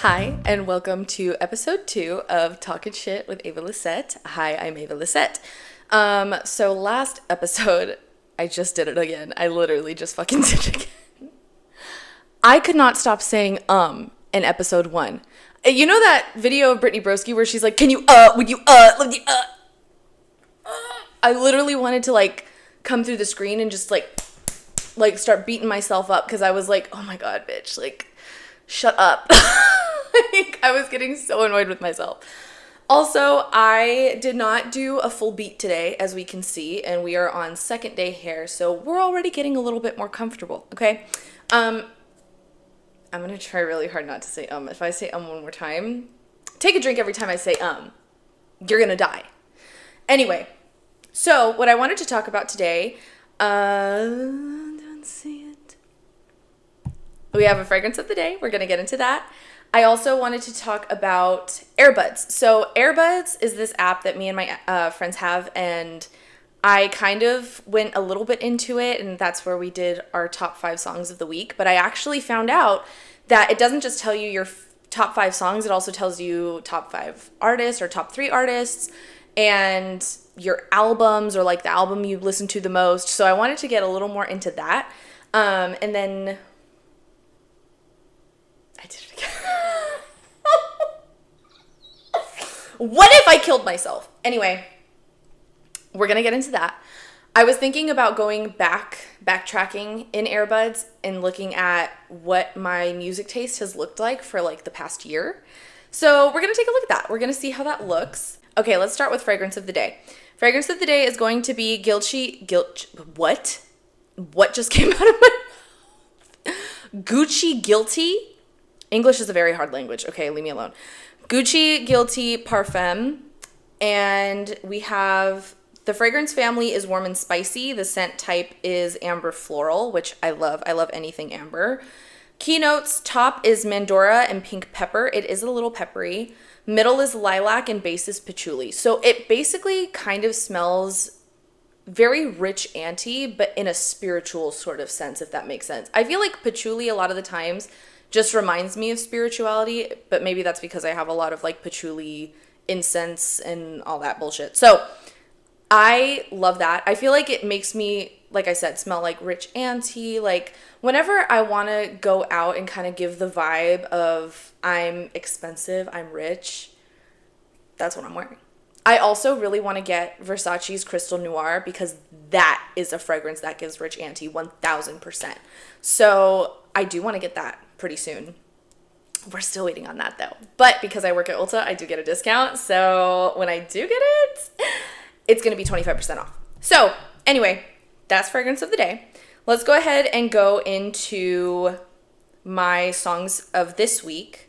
Hi, and welcome to episode 2 of Talkin Shit with Ava Lisette. Hi, I'm Ava Lisette. So last episode, I just did it again. I literally just fucking did it again. I could not stop saying in episode 1. You know that video of Brittany Broski where she's like, can you would you let me I literally wanted to like come through the screen and just like start beating myself up because I was like, oh my god, bitch, like shut up. Like, I was getting so annoyed with myself. Also, I did not do a full beat today, as we can see, and we are on second day hair, so we're already getting a little bit more comfortable, okay? I'm gonna try really hard not to say If I say one more time, take a drink every time I say you're gonna die. Anyway, so what I wanted to talk about today, don't see it. We have a fragrance of the day. We're gonna get into that. I also wanted to talk about Airbuds. So Airbuds is this app that me and my friends have, and I kind of went a little bit into it, and that's where we did our top 5 songs of the week. But I actually found out that it doesn't just tell you your top 5 songs, it also tells you top 5 artists or top 3 artists and your albums or like the album you listen to the most. So I wanted to get a little more into that. And then I did it again. What if I killed myself? Anyway, we're going to get into that. I was thinking about going backtracking in Airbuds and looking at what my music taste has looked like for like the past year. So we're going to take a look at that. We're going to see how that looks. Okay, let's start with fragrance of the day. Fragrance of the day is going to be what? What just came out of my mouth? Gucci Guilty. English is a very hard language. Okay, leave me alone. Gucci Guilty Parfum. And we have the fragrance family is warm and spicy. The scent type is amber floral, which I love. I love anything amber. Keynotes, top is mandora and pink pepper. It is a little peppery. Middle is lilac and base is patchouli. So it basically kind of smells very rich anti, but in a spiritual sort of sense, if that makes sense. I feel like patchouli a lot of the times just reminds me of spirituality, but maybe that's because I have a lot of like patchouli incense and all that bullshit. So I love that. I feel like it makes me, like I said, smell like rich auntie. Like whenever I want to go out and kind of give the vibe of I'm expensive, I'm rich, that's what I'm wearing. I also really want to get Versace's Crystal Noir because that is a fragrance that gives rich auntie 1000%. So I do want to get that pretty soon. We're still waiting on that though. But because I work at Ulta, I do get a discount. So when I do get it, it's going to be 25% off. So anyway, that's fragrance of the day. Let's go ahead and go into my songs of this week.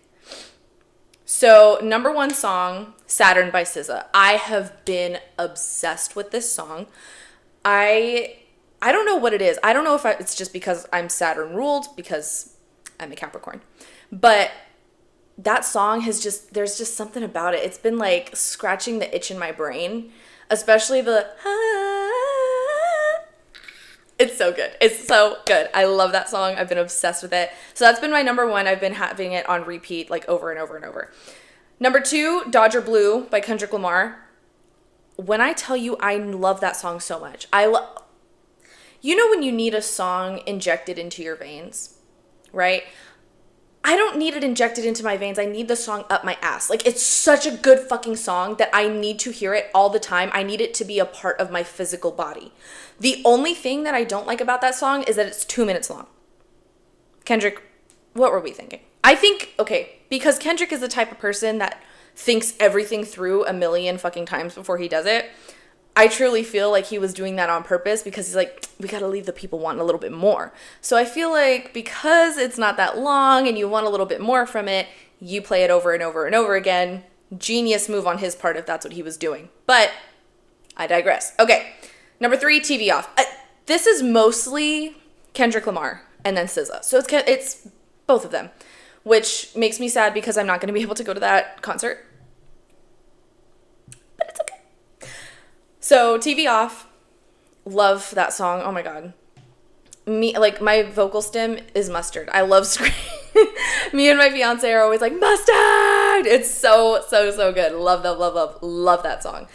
So number 1 song, Saturn by SZA. I have been obsessed with this song. I don't know what it is. I don't know if it's just because I'm Saturn ruled because I'm a Capricorn. But that song there's just something about it. It's been like scratching the itch in my brain, especially the It's so good. It's so good. I love that song. I've been obsessed with it. So that's been my number 1. I've been having it on repeat like over and over and over. Number 2, Dodger Blue by Kendrick Lamar. When I tell you I love that song so much. You know when you need a song injected into your veins, right? I don't need it injected into my veins. I need the song up my ass. Like, it's such a good fucking song that I need to hear it all the time. I need it to be a part of my physical body. The only thing that I don't like about that song is that it's 2 minutes long. Kendrick, what were we thinking? I think, okay, because Kendrick is the type of person that thinks everything through a million fucking times before he does it. I truly feel like he was doing that on purpose because he's like, we got to leave the people wanting a little bit more. So I feel like because it's not that long and you want a little bit more from it, you play it over and over and over again. Genius move on his part if that's what he was doing. But I digress. Okay, number 3, TV Off. This is mostly Kendrick Lamar and then SZA. So it's both of them, which makes me sad because I'm not going to be able to go to that concert. But it's okay. So TV Off, love that song. Oh my god. My vocal stem is mustard. I love screaming. Me and my fiance are always like, mustard. It's so, so, so good. Love, love, love, love, love that song.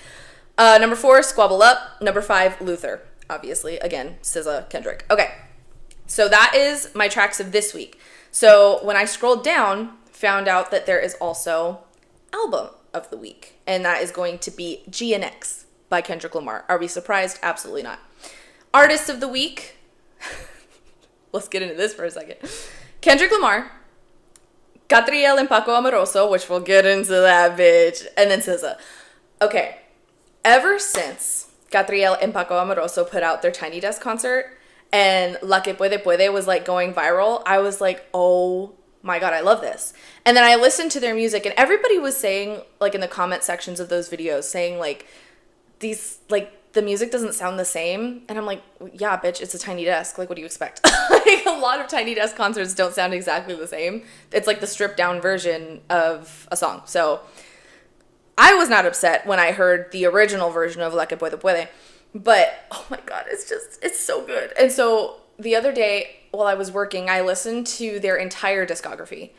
Number 4, Squabble Up. Number 5, Luther. Obviously, again, SZA, Kendrick. Okay, so that is my tracks of this week. So when I scrolled down, found out that there is also album of the week, and that is going to be GNX by Kendrick Lamar. Are we surprised? Absolutely not. Artist of the week. Let's get into this for a second. Kendrick Lamar, Catriel and Paco Amoroso, which we'll get into that bitch, and then SZA. Okay, ever since Catriel and Paco Amoroso put out their Tiny Desk concert and La Que Puede Puede was like going viral, I was like, oh my God, I love this. And then I listened to their music, and everybody was saying, like in the comment sections of those videos, saying like, these, like, the music doesn't sound the same. And I'm like, yeah, bitch, it's a Tiny Desk. Like, what do you expect? Like, a lot of Tiny Desk concerts don't sound exactly the same. It's like the stripped down version of a song. So I was not upset when I heard the original version of La Que Puede Puede. But, oh my God, it's so good. And so the other day, while I was working, I listened to their entire discography.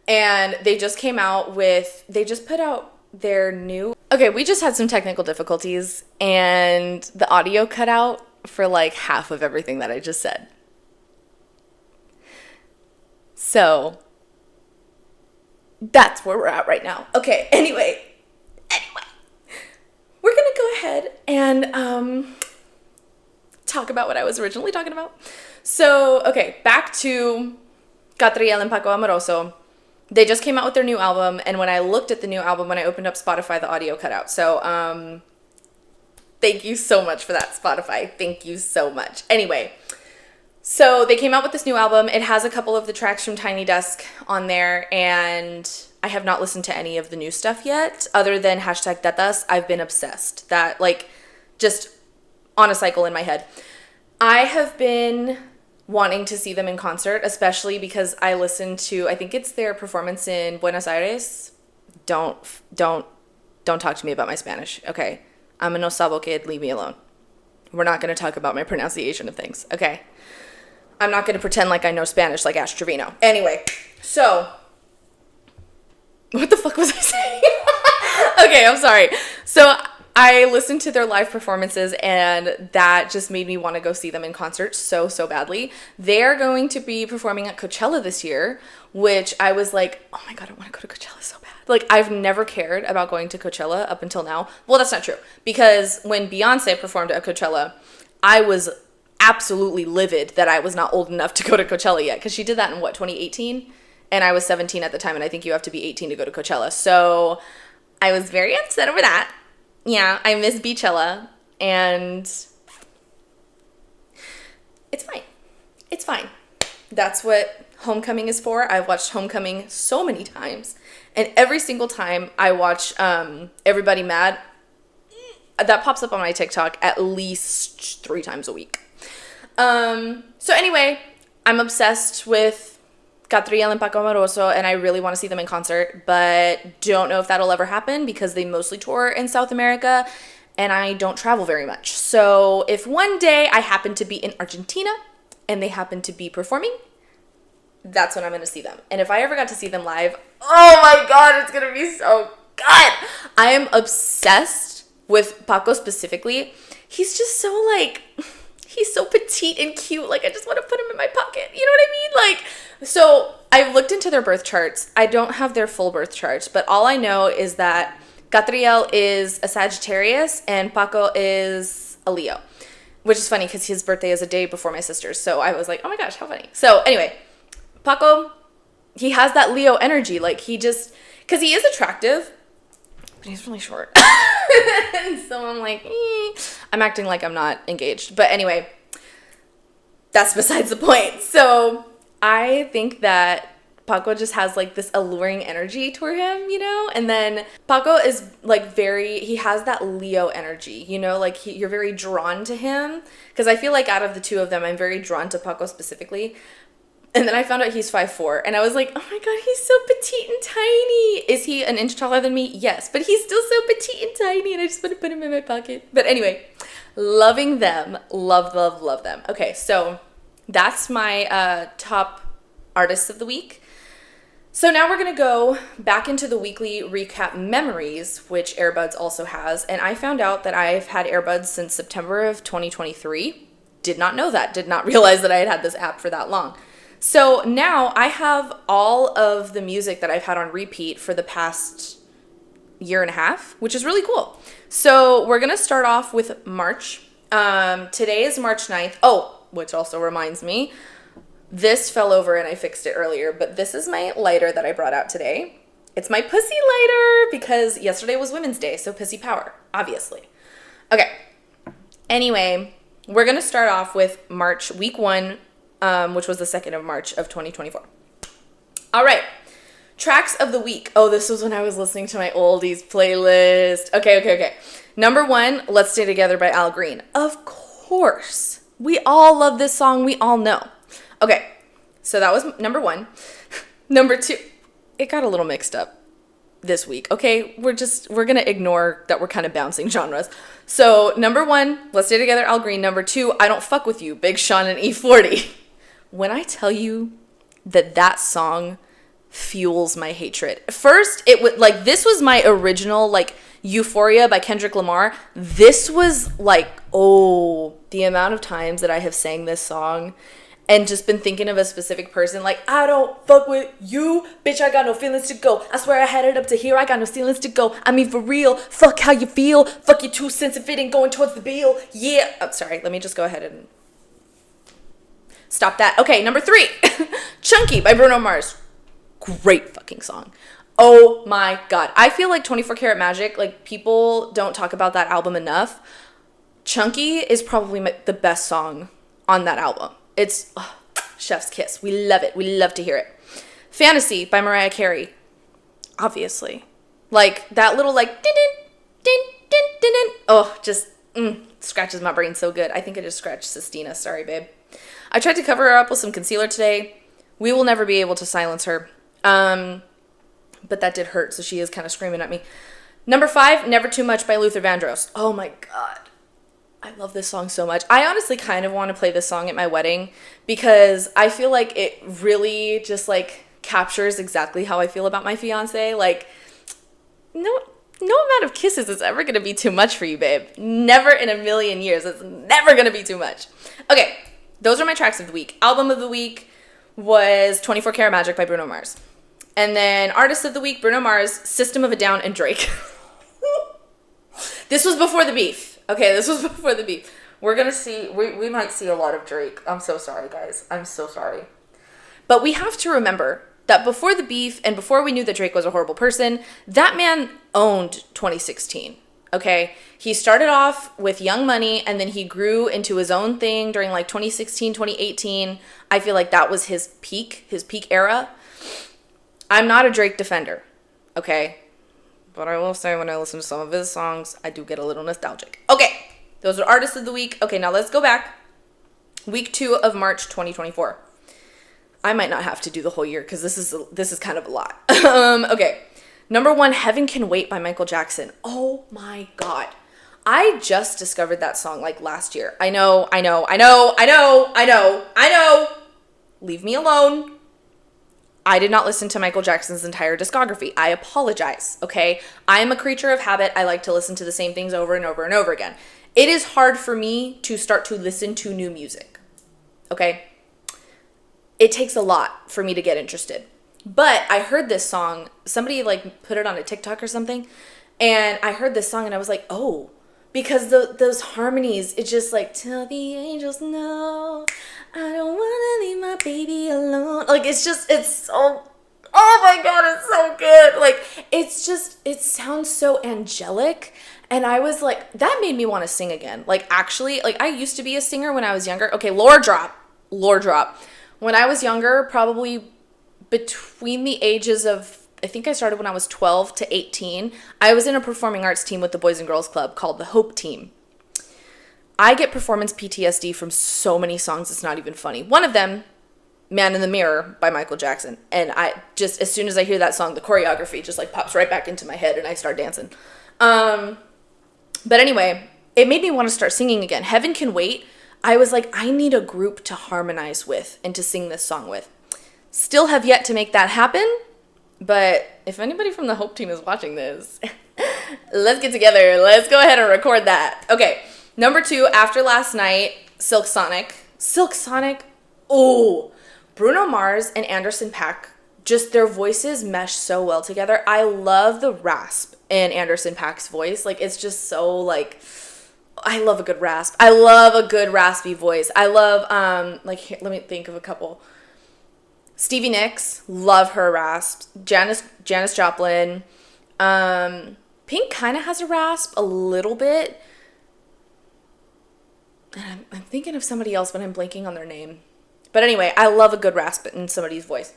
And they just put out their new... Okay, we just had some technical difficulties, and the audio cut out for like half of everything that I just said. So, that's where we're at right now. Okay, anyway, we're gonna go ahead and talk about what I was originally talking about. So, okay, back to Catriel and Paco Amoroso. They just came out with their new album, and when I looked at the new album, when I opened up Spotify, the audio cut out. So, thank you so much for that, Spotify. Thank you so much. Anyway, so they came out with this new album. It has a couple of the tracks from Tiny Desk on there, and I have not listened to any of the new stuff yet, other than #Tetas. I've been obsessed. That, like, just on a cycle in my head. I have been wanting to see them in concert, especially because I listened to, I think it's their performance in Buenos Aires. Don't talk to me about my Spanish, okay? I'm a no sabo kid, leave me alone. We're not going to talk about my pronunciation of things, okay? I'm not going to pretend like I know Spanish like Ash Trevino. Anyway, so, what the fuck was I saying? Okay, I'm sorry. So, I listened to their live performances, and that just made me want to go see them in concert so badly. They're going to be performing at Coachella this year, which I was like, oh my God, I want to go to Coachella so bad. Like, I've never cared about going to Coachella up until now. Well, that's not true, because when Beyonce performed at Coachella, I was absolutely livid that I was not old enough to go to Coachella yet, because she did that in, 2018? And I was 17 at the time, and I think you have to be 18 to go to Coachella. So I was very upset over that. Yeah, I miss Beachella, and it's fine. It's fine. That's what Homecoming is for. I've watched Homecoming so many times, and every single time I watch Everybody Mad, that pops up on my TikTok at least 3 times a week. So anyway, I'm obsessed with Catriel and Paco Amoroso, and I really want to see them in concert, but don't know if that'll ever happen because they mostly tour in South America, and I don't travel very much. So if one day I happen to be in Argentina and they happen to be performing, that's when I'm going to see them. And if I ever got to see them live, oh my God, it's going to be so good. I am obsessed with Paco specifically. He's just so like... He's so petite and cute. Like, I just want to put him in my pocket. You know what I mean? Like, so I've looked into their birth charts. I don't have their full birth charts, but all I know is that Catriel is a Sagittarius and Paco is a Leo, which is funny because his birthday is a day before my sister's. So I was like, oh my gosh, how funny. So anyway, Paco, he has that Leo energy. Like, he just, because he is attractive, but he's really short. And so I'm like, I'm acting like I'm not engaged. But anyway, that's besides the point. So I think that Paco just has like this alluring energy toward him, you know? And then Paco is like he has that Leo energy, you know? Like you're very drawn to him. Because I feel like out of the two of them, I'm very drawn to Paco specifically. And then I found out he's 5'4", and I was like, oh my God, he's so petite and tiny. Is he an inch taller than me? Yes, but he's still so petite and tiny, and I just want to put him in my pocket. But anyway, loving them. Love, love, love them. Okay, so that's my top artists of the week. So now we're going to go back into the weekly recap memories, which Airbuds also has. And I found out that I've had Airbuds since September of 2023. Did not know that. Did not realize that I had this app for that long. So now I have all of the music that I've had on repeat for the past year and a half, which is really cool. So we're going to start off with March. Today is March 9th. Oh, which also reminds me, this fell over and I fixed it earlier, but this is my lighter that I brought out today. It's my pussy lighter because yesterday was Women's Day, so pussy power, obviously. Okay. Anyway, we're going to start off with March, week 1, which was the 2nd of March of 2024. All right. Tracks of the week. Oh, this was when I was listening to my oldies playlist. Okay. Number 1, Let's Stay Together by Al Green. Of course. We all love this song. We all know. Okay, so that was number 1. Number 2, it got a little mixed up this week. Okay, we're going to ignore that we're kind of bouncing genres. So number 1, Let's Stay Together, Al Green. Number 2, I Don't Fuck With You, Big Sean and E40. When I tell you that song fuels my hatred. First, it was like, this was my original, like, Euphoria by Kendrick Lamar. This was like, oh, the amount of times that I have sang this song and just been thinking of a specific person, like, I don't fuck with you, bitch, I got no feelings to go. I swear I had it up to here, I got no feelings to go. I mean, for real, fuck how you feel. Fuck your 2 cents if it ain't going towards the bill. Yeah. Oh, sorry, let me just go ahead and stop that. Okay, number 3, Chunky by Bruno Mars. Great fucking song. Oh my God. I feel like 24 Karat Magic, like, people don't talk about that album enough. Chunky is probably the best song on that album. It's chef's kiss. We love it. We love to hear it. Fantasy by Mariah Carey. Obviously. Like, that little, like, din din din din din din. Oh, just scratches my brain so good. I think I just scratched Sistina. Sorry, babe. I tried to cover her up with some concealer today. We will never be able to silence her. But that did hurt, so she is kind of screaming at me. Number 5, Never Too Much by Luther Vandross. Oh my God. I love this song so much. I honestly kind of want to play this song at my wedding because I feel like it really just, like, captures exactly how I feel about my fiance. Like, no amount of kisses is ever going to be too much for you, babe. Never in a million years. It's never going to be too much. Okay, those are my tracks of the week. Album of the week was 24 Karat Magic by Bruno Mars. And then artist of the week, Bruno Mars, System of a Down, and Drake. This was before the beef. Okay, this was before the beef. We're going to see, we might see a lot of Drake. I'm so sorry, guys. I'm so sorry. But we have to remember that before the beef and before we knew that Drake was a horrible person, that man owned 2016. Okay? He started off with Young Money and then he grew into his own thing during like 2016, 2018. I feel like that was his peak era. I'm not a Drake defender. Okay? But I will say when I listen to some of his songs, I do get a little nostalgic. Okay, those are artists of the week. Okay, now let's go back. Week 2 of March 2024. I might not have to do the whole year because this is kind of a lot. Okay, number 1, Heaven Can Wait by Michael Jackson. Oh my God. I just discovered that song like last year. I know. Leave me alone. I did not listen to Michael Jackson's entire discography. I apologize, okay? I am a creature of habit. I like to listen to the same things over and over and over again. It is hard for me to start to listen to new music, okay? It takes a lot for me to get interested. But I heard this song. Somebody, like, put it on a TikTok or something. And I heard this song and I was like, oh, because those harmonies, it's just like, tell the angels no, I don't want to leave my baby alone. Like, it's so, oh my God, it's so good. Like, it sounds so angelic. And I was like, that made me want to sing again. Like, actually, like, I used to be a singer when I was younger. Okay, lore drop. When I was younger, probably between the ages of, I think I started when I was 12 to 18, I was in a performing arts team with the Boys and Girls Club called the Hope Team. I get performance PTSD from so many songs, it's not even funny. One of them, Man in the Mirror by Michael Jackson. And I just, as soon as I hear that song, the choreography just like pops right back into my head and I start dancing. But anyway, it made me want to start singing again. Heaven Can Wait. I was like, I need a group to harmonize with and to sing this song with. Still have yet to make that happen. But if anybody from the Hope team is watching this, let's get together. Let's go ahead and record that. Okay, number 2, After Last Night, Silk Sonic. Silk Sonic, oh, Bruno Mars and Anderson .Paak, just their voices mesh so well together. I love the rasp in Anderson .Paak's voice. Like, it's just so, like, I love a good rasp. I love a good raspy voice. I love, like, here, let me think of a couple. Stevie Nicks, love her rasps. Janis Joplin. Pink kind of has a rasp a little bit. And I'm thinking of somebody else, but I'm blanking on their name. But anyway, I love a good rasp in somebody's voice.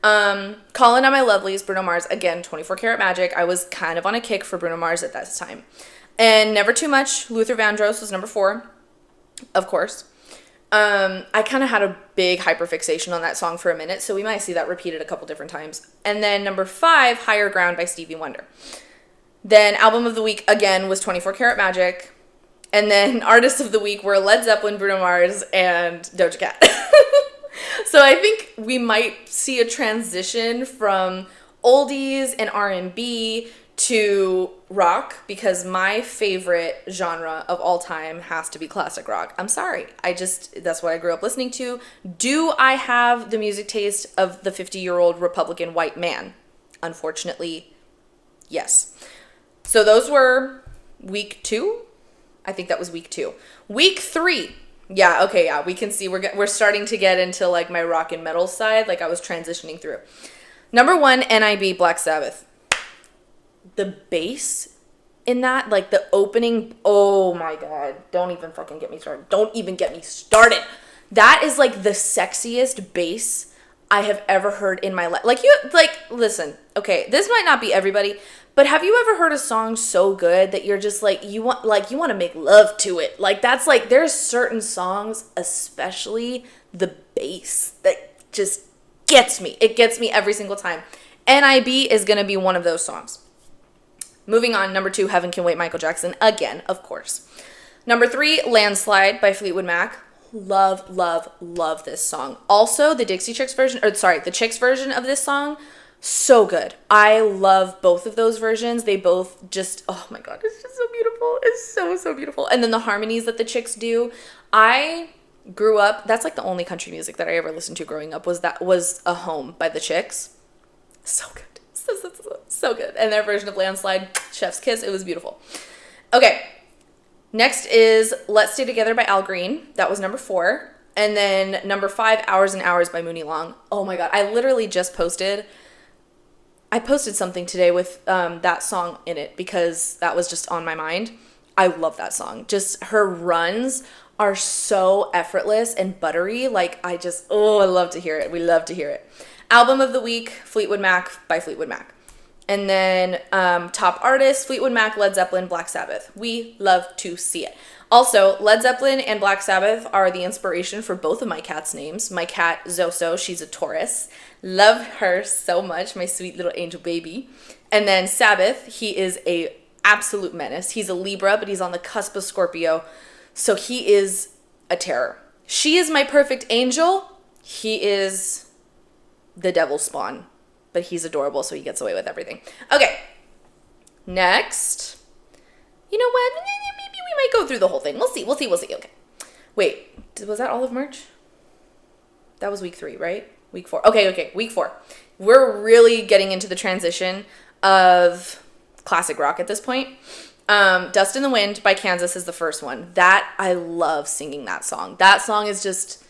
Calling on My Lovelies, Bruno Mars. Again, 24 Karat Magic. I was kind of on a kick for Bruno Mars at that time. And Never Too Much, Luther Vandross was number 4, of course. I kind of had a big hyperfixation on that song for a minute, so we might see that repeated a couple different times. And then number 5, Higher Ground by Stevie Wonder. Then Album of the Week, again, was 24 Karat Magic. And then Artist of the Week were Led Zeppelin, Bruno Mars, and Doja Cat. So I think we might see a transition from oldies and R&B to rock, because my favorite genre of all time has to be classic rock. I'm sorry. That's what I grew up listening to. Do I have the music taste of the 50-year-old Republican white man? Unfortunately, yes. So those were week 2. I think that was week 2. Week 3. Yeah, okay, yeah. We can see we're starting to get into like my rock and metal side, like I was transitioning through. Number 1, NIB, Black Sabbath. The bass in that, like the opening, oh my god, don't even fucking get me started. Don't even get me started. That is like the sexiest bass I have ever heard in my life. Listen, okay, this might not be everybody, but have you ever heard a song so good that you're just like, you want to make love to it? Like, that's like, there's certain songs, especially the bass, that just gets me. It gets me every single time. NIB is going to be one of those songs. Moving on, number 2, Heaven Can Wait, Michael Jackson. Again, of course. Number 3, Landslide by Fleetwood Mac. Love, love, love this song. Also, the Chicks version of this song, so good. I love both of those versions. They both just, oh my god, it's just so beautiful. It's so, so beautiful. And then the harmonies that the Chicks do. I grew up, that's like the only country music that I ever listened to growing up, was A Home by the Chicks. So good. So good. And their version of Landslide, Chef's Kiss, it was beautiful. Okay. Next is Let's Stay Together by Al Green. That was number 4. And then number 5, Hours and Hours by Mooney Long. Oh my god. I literally just posted something today with that song in it because that was just on my mind. I love that song. Just her runs are so effortless and buttery. Like, I love to hear it. We love to hear it. Album of the Week, Fleetwood Mac by Fleetwood Mac. And then top artists, Fleetwood Mac, Led Zeppelin, Black Sabbath. We love to see it. Also, Led Zeppelin and Black Sabbath are the inspiration for both of my cats' names. My cat, Zoso, she's a Taurus. Love her so much, my sweet little angel baby. And then Sabbath, he is a absolute menace. He's a Libra, but he's on the cusp of Scorpio. So he is a terror. She is my perfect angel. He is the devil's spawn. But he's adorable, so he gets away with everything. Okay. Next. You know what? Maybe we might go through the whole thing. We'll see. Okay. Wait. Was that all of March? That was week 3, right? Week 4. Okay. Week 4. We're really getting into the transition of classic rock at this point. Dust in the Wind by Kansas is the first one. That, I love singing that song. That song is just,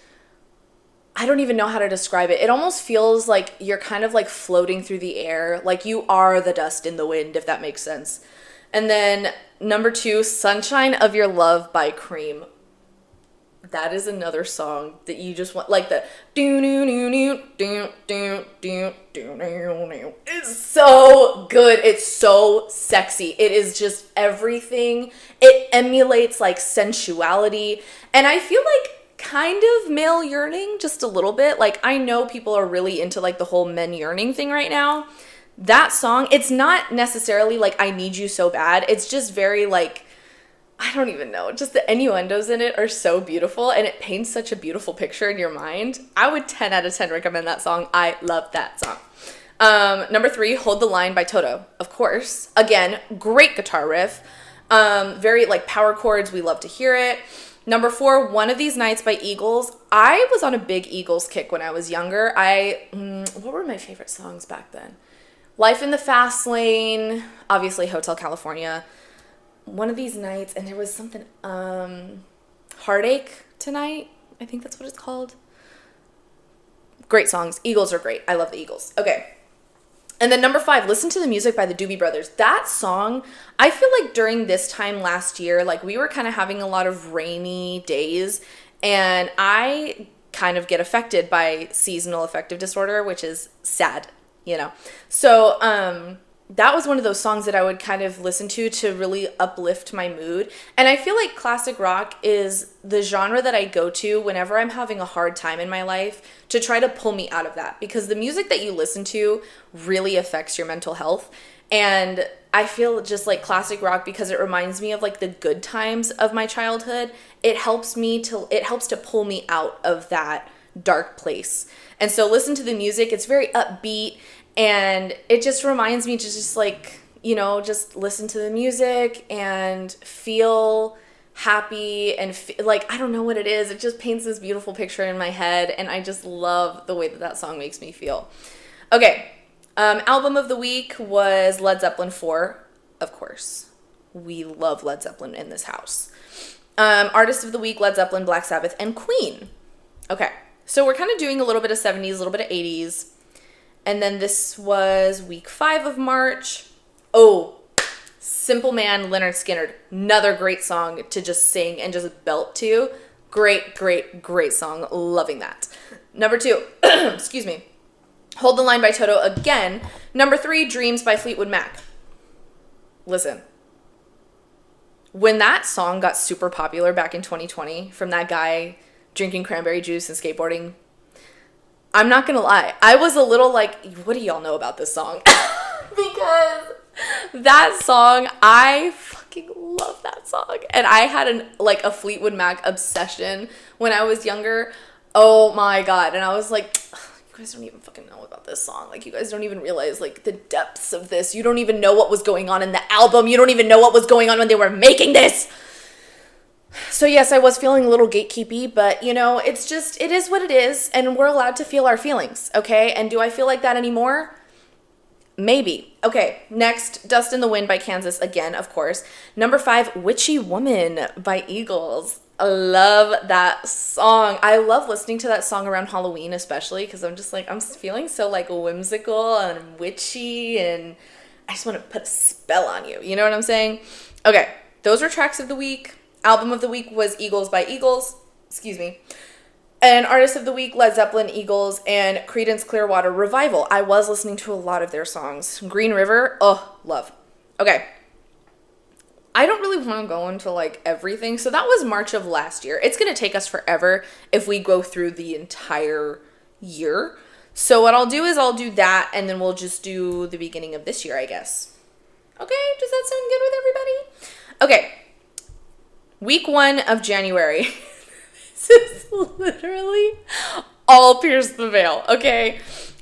I don't even know how to describe it. It almost feels like you're kind of like floating through the air. Like you are the dust in the wind, if that makes sense. And then number 2, Sunshine of Your Love by Cream. That is another song that you just want, like the it's so good. It's so sexy. It is just everything. It emulates like sensuality. And I feel like kind of male yearning just a little bit. Like, I know people are really into like the whole men yearning thing right now. That song, it's not necessarily like I need you so bad. It's just very like, I don't even know. Just the innuendos in it are so beautiful, and it paints such a beautiful picture in your mind. I would 10 out of 10 recommend that song. I love that song. Number 3, Hold the Line by Toto. Of course. Again, great guitar riff. Very like power chords. We love to hear it. Number 4, One of These Nights by Eagles. I was on a big Eagles kick when I was younger. What were my favorite songs back then? Life in the Fast Lane, obviously Hotel California. One of These Nights, and there was something, Heartache Tonight. I think that's what it's called. Great songs. Eagles are great. I love the Eagles. Okay. And then number 5, Listen to the Music by the Doobie Brothers. That song, I feel like during this time last year, like we were kind of having a lot of rainy days, and I kind of get affected by seasonal affective disorder, which is sad, you know. So, that was one of those songs that I would kind of listen to really uplift my mood. And I feel like classic rock is the genre that I go to whenever I'm having a hard time in my life to try to pull me out of that, because the music that you listen to really affects your mental health. And I feel just like classic rock, because it reminds me of like the good times of my childhood. It helps to pull me out of that dark place. And so listen to the music. It's very upbeat. And it just reminds me to just like, you know, just listen to the music and feel happy and like, I don't know what it is. It just paints this beautiful picture in my head. And I just love the way that that song makes me feel. Okay. Album of the week was Led Zeppelin 4. Of course. We love Led Zeppelin in this house. Artist of the week, Led Zeppelin, Black Sabbath, and Queen. Okay. So we're kind of doing a little bit of 70s, a little bit of 80s. And then this was week 5 of March. Oh, Simple Man, Lynyrd Skynyrd. Another great song to just sing and just belt to. Great, great, great song. Loving that. Number 2, excuse me, Hold the Line by Toto again. Number 3, Dreams by Fleetwood Mac. Listen. When that song got super popular back in 2020 from that guy drinking cranberry juice and skateboarding, I'm not gonna lie, I was a little like, what do y'all know about this song? Because that song, I fucking love that song. And I had a Fleetwood Mac obsession when I was younger. Oh my God. And I was like, you guys don't even fucking know about this song. Like, you guys don't even realize like the depths of this. You don't even know what was going on in the album. You don't even know what was going on when they were making this. So yes, I was feeling a little gatekeepy, but you know, it is what it is, and we're allowed to feel our feelings, okay? And do I feel like that anymore? Maybe. Okay, next, Dust in the Wind by Kansas, again, of course. Number 5, Witchy Woman by Eagles. I love that song. I love listening to that song around Halloween, especially, because I'm just like, I'm feeling so like whimsical and witchy, and I just want to put a spell on you. You know what I'm saying? Okay, those were tracks of the week. Album of the week was Eagles by Eagles. Excuse me. And artist of the week, Led Zeppelin, Eagles, and Creedence Clearwater Revival. I was listening to a lot of their songs. Green River, oh, love. Okay. I don't really want to go into like everything. So that was March of last year. It's going to take us forever if we go through the entire year. So what I'll do is I'll do that, and then we'll just do the beginning of this year, I guess. Okay, does that sound good with everybody? Okay. Week 1 of January. This is literally all Pierce the Veil, okay?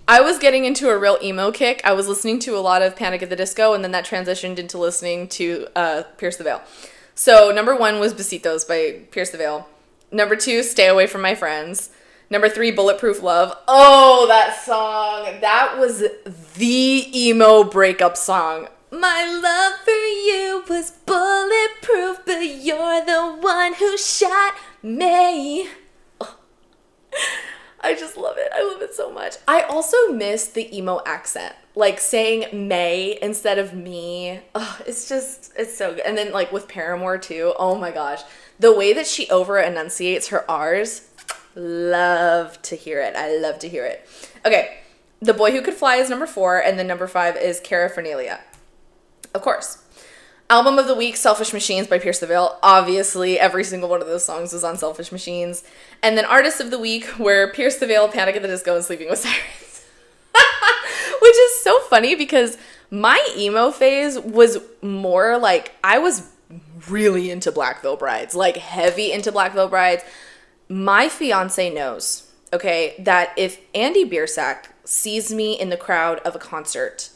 I was getting into a real emo kick. I was listening to a lot of Panic at the Disco, and then that transitioned into listening to Pierce the Veil. So number 1 was Besitos by Pierce the Veil. Number 2, Stay Away From My Friends. Number 3, Bulletproof Love. Oh, that song. That was the emo breakup song. My love for you was bulletproof, but you're the one who shot me. Oh. I just love it. I love it so much. I also miss the emo accent. Like saying May instead of me. Oh, it's so good. And then like with Paramore too. Oh my gosh. The way that she over enunciates her R's. Love to hear it. I love to hear it. Okay. The Boy Who Could Fly is number 4. And then number 5 is Cara Fernalia. Of course. Album of the week, Selfish Machines by Pierce the Veil. Obviously, every single one of those songs was on Selfish Machines. And then Artist of the week were Pierce the Veil, Panic at the Disco, and Sleeping with Sirens. Which is so funny because my emo phase was more like, I was really into Black Veil Brides. Like, heavy into Black Veil Brides. My fiance knows. okay, that if Andy Biersack sees me in the crowd of a concert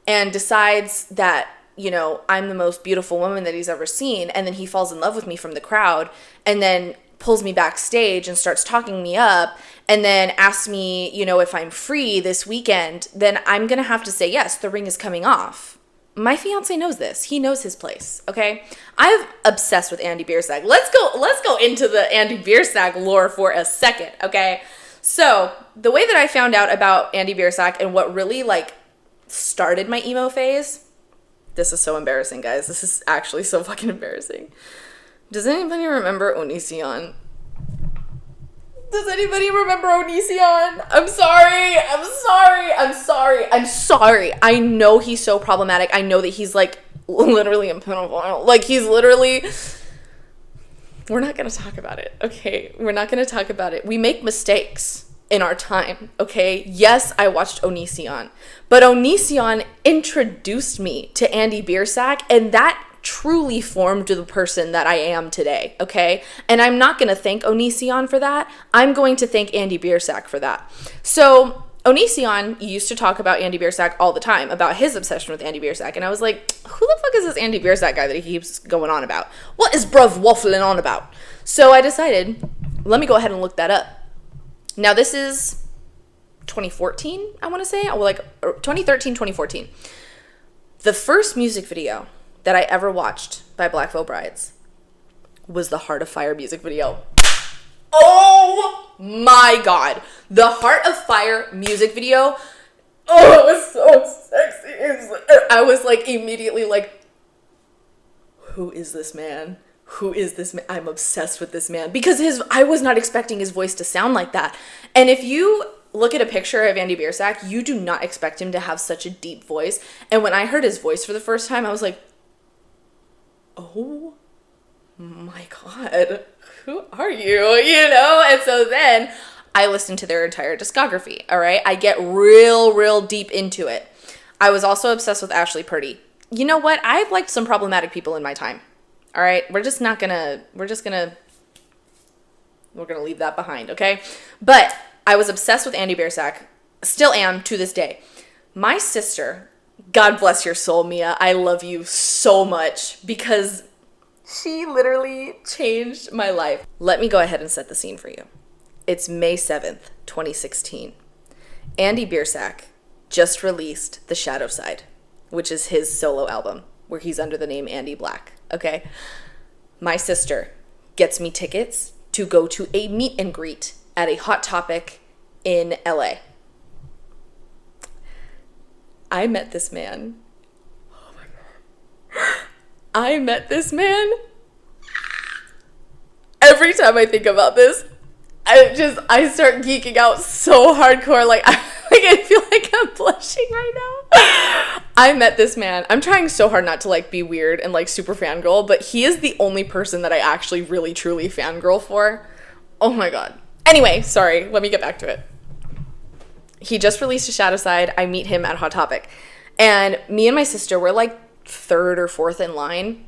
and decides that, you know, I'm the most beautiful woman that he's ever seen, and then he falls in love with me from the crowd, and then pulls me backstage and starts talking me up, and then asks me, you know, if I'm free this weekend, then I'm going to have to say, yes, the ring is coming off. My fiance knows this. He knows his place, okay? I'm obsessed with Andy Biersack. Let's go into the Andy Biersack lore for a second, okay? So, the way that I found out about Andy Biersack and what really, like, started my emo phase, this is so embarrassing, guys. This is actually so fucking embarrassing. Does anybody remember Onision? Does anybody remember Onision? I'm sorry. I know he's so problematic. I know that he's, like, literally a pedophile. Like, he's literally... We're not going to talk about it, okay? We're not going to talk about it. We make mistakes in our time, okay? Yes, I watched Onision, but Onision introduced me to Andy Biersack, and that truly formed the person that I am today, okay? And I'm not going to thank Onision for that. I'm going to thank Andy Biersack for that. So Onision used to talk about Andy Biersack all the time, about his obsession with Andy Biersack, and I was like, who the fuck is this Andy Biersack guy that he keeps going on about? What is bruv waffling on about? So I decided, let me go ahead and look that up. Now this is 2014, I want to say, like 2013, 2014. The first music video that I ever watched by Black Veil Brides was the Heart of Fire music video. Oh my God. The Heart of Fire music video. Oh, it was so sexy. I was like immediately like, who is this man? Who is this man? I'm obsessed with this man. Because I was not expecting his voice to sound like that. And if you look at a picture of Andy Biersack, you do not expect him to have such a deep voice. And when I heard his voice for the first time, I was like, oh my God, who are you? You know? And so then I listened to their entire discography, all right? I get real deep into it. I was also obsessed with Ashley Purdy. You know what? I've liked some problematic people in my time, all right? We're gonna leave that behind, okay? But I was obsessed with Andy Biersack, still am to this day. My sister, God bless your soul, Mia, I love you so much because she literally changed my life. Let me go ahead and set the scene for you. It's May 7th, 2016. Andy Biersack just released The Shadow Side, which is his solo album, where he's under the name Andy Black, okay? My sister gets me tickets to go to a meet and greet at a Hot Topic in LA. I met this man. Oh my God. I met this man. Every time I think about this, I start geeking out so hardcore. Like I feel like I'm blushing right now. I met this man. I'm trying so hard not to like be weird and like super fangirl, but he is the only person that I actually really truly fangirl for. Oh my God. Anyway, sorry. Let me get back to it. He just released A Shadow Side. I meet him at Hot Topic. And me and my sister were like third or fourth in line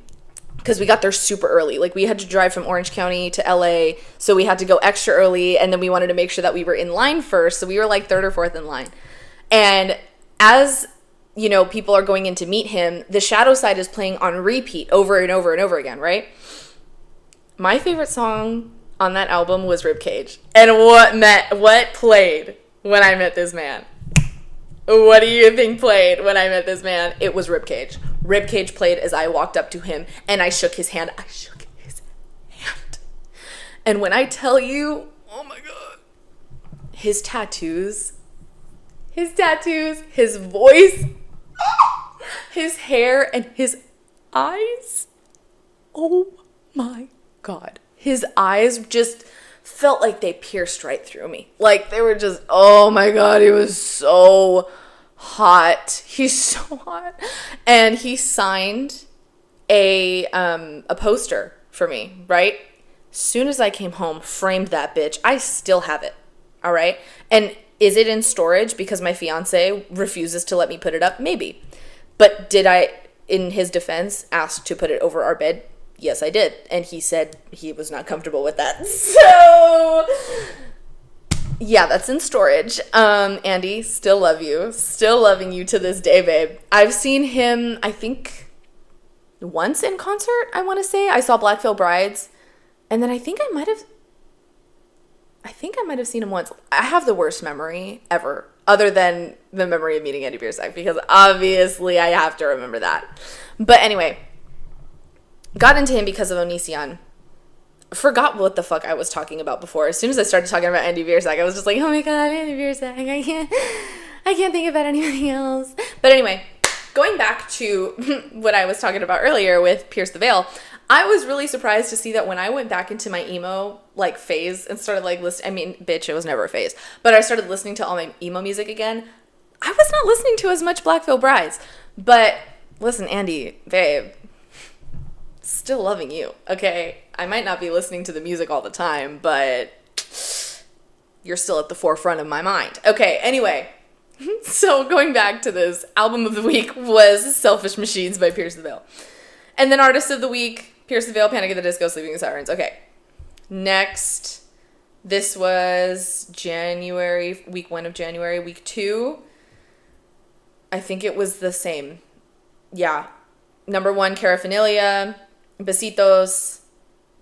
because we got there super early. Like we had to drive from Orange County to LA, so we had to go extra early, and then we wanted to make sure that we were in line first, so we were like third or fourth in line. And as, you know, people are going in to meet him, The Shadow Side is playing on repeat over and over and over again, right? My favorite song on that album was Ribcage. And what played when I met this man? What do you think played when I met this man? It was Ribcage. Ribcage played as I walked up to him and I shook his hand. And when I tell you, oh my God, his tattoos, his voice, his hair, and his eyes. Oh my God. His eyes just felt like they pierced right through me. Like they were just, oh my God, he was so hot. He's so hot. And he signed a poster for me, right? Soon as I came home, framed that bitch. I still have it. All right. And is it in storage because my fiance refuses to let me put it up? Maybe. But did I, in his defense, ask to put it over our bed? Yes, I did. And he said he was not comfortable with that. So Yeah, that's in storage. Andy, still love you. Still loving you to this day, babe. I've seen him, I think, once in concert, I want to say. I saw Black Veil Brides. And then I think I might have seen him once. I have the worst memory ever, other than the memory of meeting Andy Biersack, because obviously I have to remember that. But anyway, got into him because of Onision. Forgot what the fuck I was talking about before. As soon as I started talking about Andy Biersack, I was just like, oh my god, Andy Biersack, I can't think about anything else. But anyway, going back to what I was talking about earlier with Pierce the Veil, I was really surprised to see that when I went back into my emo like phase and started like listening, I mean, bitch, it was never a phase, but I started listening to all my emo music again. I was not listening to as much Black Veil Brides. But listen, Andy, babe, still loving you, okay? I might not be listening to the music all the time, but you're still at the forefront of my mind. Okay, anyway, so going back to this, album of the week was Selfish Machines by Pierce the Veil. And then artist of the week, Pierce the Veil, Panic at the Disco, Sleeping with Sirens. Okay, next, this was January, week 1 of January. Week 2, I think it was the same. Yeah, number 1, Caraphernalia, Besitos,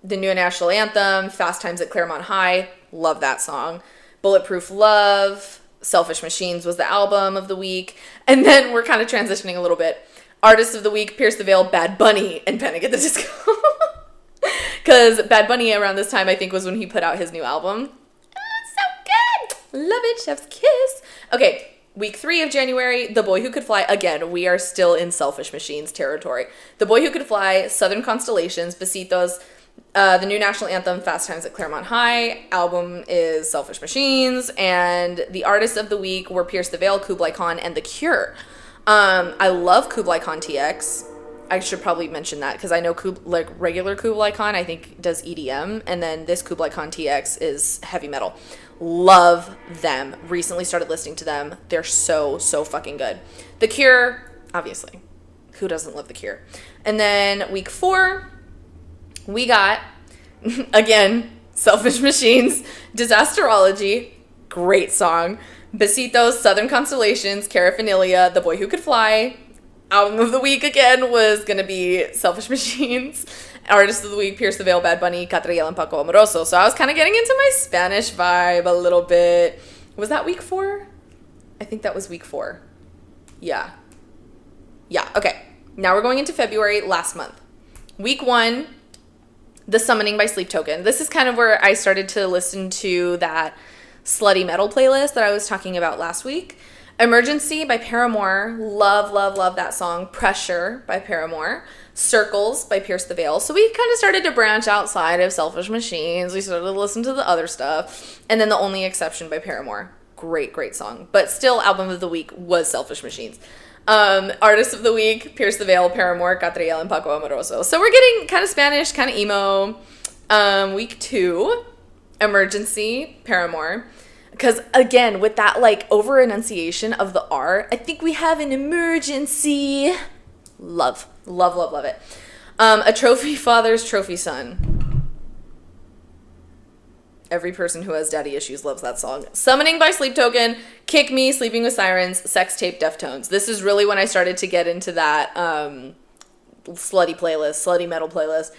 the new national anthem, Fast Times at Claremont High, love that song. Bulletproof Love, Selfish Machines was the album of the week. And then we're kind of transitioning a little bit. Artist of the week, Pierce the Veil, Bad Bunny, and Panic at the Disco. Because Bad Bunny around this time, I think, was when he put out his new album. Oh, it's so good. Love it, Chef's Kiss. Okay, week 3 of January, The Boy Who Could Fly. Again, we are still in Selfish Machines territory. The Boy Who Could Fly, Southern Constellations, Besitos, the new national anthem, Fast Times at Claremont High. Album is Selfish Machines. And the artists of the week were Pierce the Veil, Kublai Khan, and The Cure. I love Kublai Khan TX. I should probably mention that because I know regular Kublai Khan, I think, does EDM. And then this Kublai Khan TX is heavy metal. Love them. Recently started listening to them. They're so, so fucking good. The Cure, obviously. Who doesn't love The Cure? And then week 4, we got, again, Selfish Machines, Disasterology, great song. Besitos, Southern Constellations, Caraphernalia, The Boy Who Could Fly. Album of the week, again, was going to be Selfish Machines. Artist of the week, Pierce the Veil, Bad Bunny, Catriel, and Paco Amoroso. So I was kind of getting into my Spanish vibe a little bit. Was that week 4? I think that was week 4. Yeah. Yeah, okay. Now we're going into February, last month. Week 1, The Summoning by Sleep Token. This is kind of where I started to listen to that slutty metal playlist that I was talking about last week. Emergency by Paramore. Love, love, love that song. Pressure by Paramore. Circles by Pierce the Veil. So we kind of started to branch outside of Selfish Machines. We started to listen to the other stuff. And then The Only Exception by Paramore. Great, great song. But still, album of the week was Selfish Machines. Artist of the week, Pierce the Veil, Paramore, Catriel, and Paco Amoroso. So we're getting kind of Spanish, kind of emo. Week 2, Emergency, Paramore. Because, again, with that, like, over-enunciation of the R, I think we have an emergency. Love. Love, love, love it. A Trophy Father's Trophy Son. Every person who has daddy issues loves that song. Summoning by Sleep Token, Kick Me, Sleeping with Sirens, Sex Tape, Deftones. This is really when I started to get into that slutty playlist, slutty metal playlist.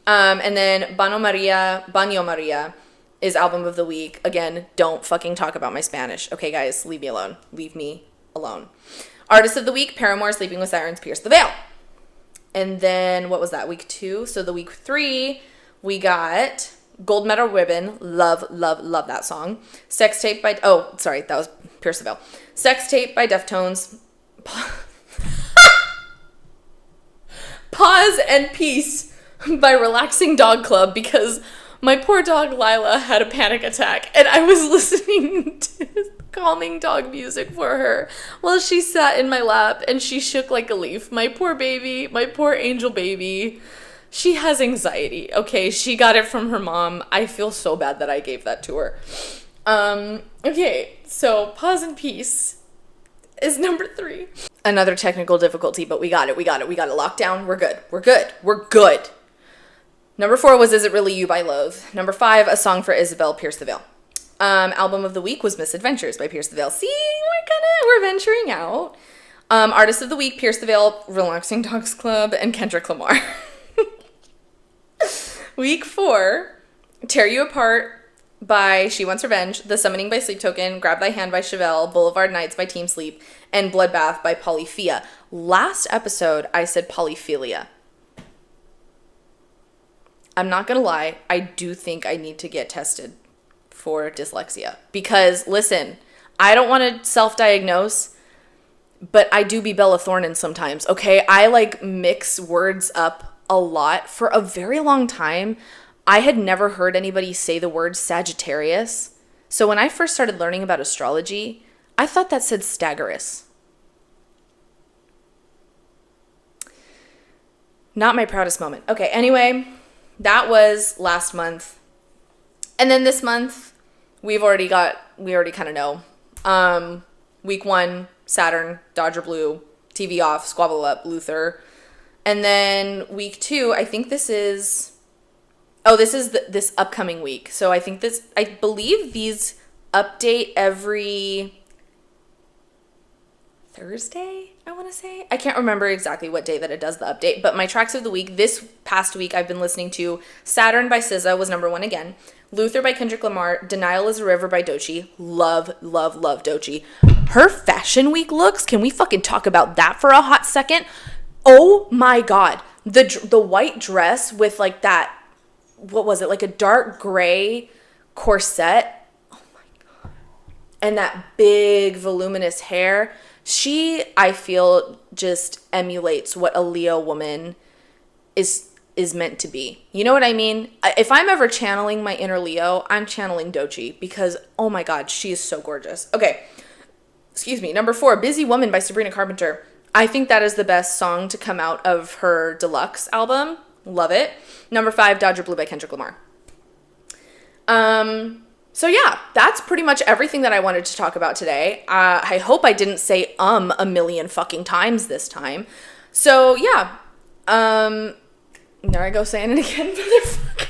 And then Baño Maria is album of the week. Again, don't fucking talk about my Spanish. Okay, guys, leave me alone. Leave me alone. Artist of the week, Paramore, Sleeping with Sirens, Pierce the Veil. And then, what was that, week 2? So the week 3, we got Gold Medal Ribbon. Love, love, love that song. Sex Tape by, oh, sorry, that was Pierce the Veil. Sex Tape by Deftones. Pause and Peace by Relaxing Dog Club, because my poor dog Lila had a panic attack and I was listening to calming dog music for her while she sat in my lap and she shook like a leaf. My poor baby, my poor angel baby. She has anxiety, okay? She got it from her mom. I feel so bad that I gave that to her. Okay, so Pause and Peace is number 3. Another technical difficulty, but we got it. Locked down. We're good. Number 4 was Is It Really You by Loathe. Number 5, A Song for Isabel, Pierce the Veil. Album of the week was Misadventures by Pierce the Veil. See, we're venturing out. Artist of the week, Pierce the Veil, Relaxing Dogs Club, and Kendrick Lamar. Week 4, Tear You Apart by She Wants Revenge, The Summoning by Sleep Token, Grab Thy Hand by Chevelle, Boulevard Nights by Team Sleep, and Bloodbath by Polyphia. Last episode, I said polyphilia. I'm not gonna lie, I do think I need to get tested for dyslexia. Because, listen, I don't want to self-diagnose, but I do be Bella Thorne sometimes, okay? I, like, mix words up a lot. For a very long time, I had never heard anybody say the word Sagittarius. So when I first started learning about astrology, I thought that said Staggerus. Not my proudest moment. Okay, anyway, that was last month. And then this month, we already kind of know. Week 1, Saturn, Dodger Blue, TV Off, Squabble Up, Luther. And then week 2, I think this is this upcoming week. So I believe these update every Thursday, I want to say. I can't remember exactly what day that it does the update, but my tracks of the week, this past week, I've been listening to Saturn by SZA was number 1 again. Luther by Kendrick Lamar, Denial is a River by Doechii. Love, love, love Doechii. Her fashion week looks, can we fucking talk about that for a hot second? Oh my God. The white dress with like that, what was it? Like a dark gray corset. Oh my God. And that big voluminous hair. She, I feel, just emulates what a Leo woman is meant to be. You know what I mean? If I'm ever channeling my inner Leo, I'm channeling Doechii because, oh my God, she is so gorgeous. Okay. Excuse me. Number 4, Busy Woman by Sabrina Carpenter. I think that is the best song to come out of her deluxe album. Love it. Number 5, Dodger Blue by Kendrick Lamar. So yeah, that's pretty much everything that I wanted to talk about today. I hope I didn't say a million fucking times this time. So yeah, there I go saying it again, motherfucker.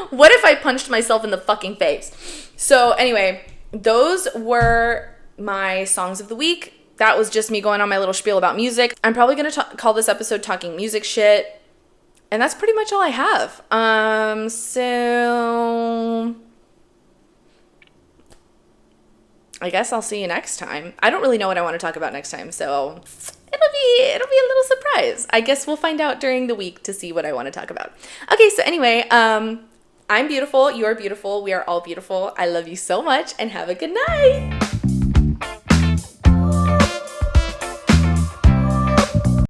What if I punched myself in the fucking face? So anyway, those were my songs of the week. That was just me going on my little spiel about music. I'm probably going to call this episode Talking Music Shit. And that's pretty much all I have. So I guess I'll see you next time. I don't really know what I want to talk about next time, so it'll be a little surprise. I guess we'll find out during the week to see what I want to talk about. Okay, so anyway, I'm beautiful, you're beautiful, we are all beautiful. I love you so much and have a good night.